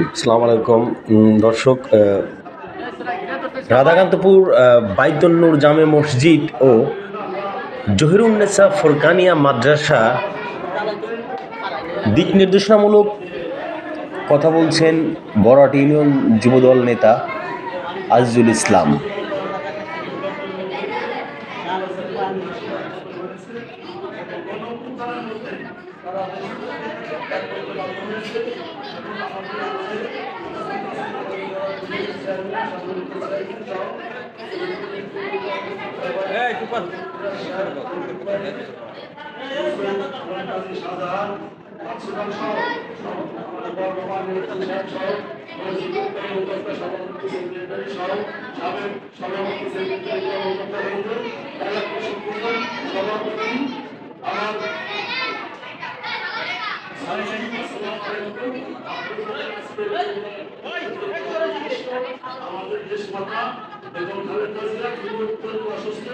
আসসালামু আলাইকুম দর্শক। রাধাকান্তপুর বাইতুন্নুর জামে মসজিদ ও জহিরুন্নেসা ফোরকানিয়া মাদ্রাসা দিক নির্দেশনামূলক কথা বলছেন বড়াট ইউনিয়ন যুবদল নেতা আজিজুল ইসলাম। আমাদের দেশ মাতা এবং খালেদা জিয়া অসুস্থ